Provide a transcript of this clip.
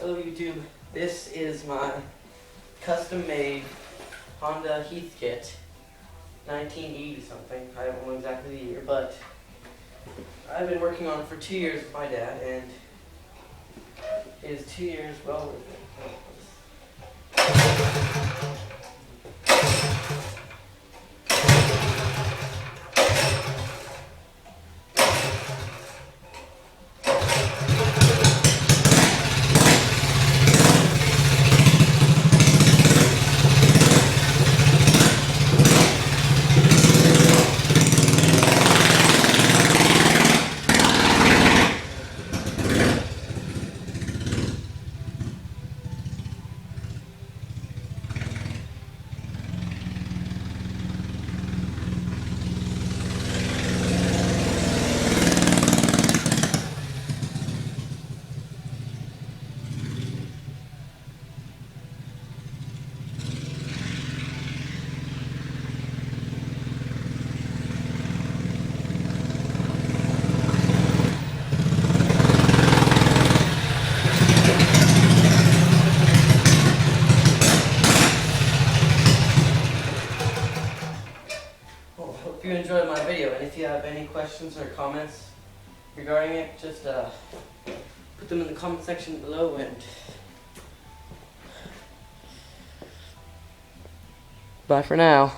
Hello YouTube, this is my custom-made Honda heathkit, 1980 something, I don't know exactly the year, but I've been working on it for 2 years with my dad, and it is 2 years well worth it. Well, hope you enjoyed my video, and if you have any questions or comments regarding it, just put them in the comment section below, and bye for now.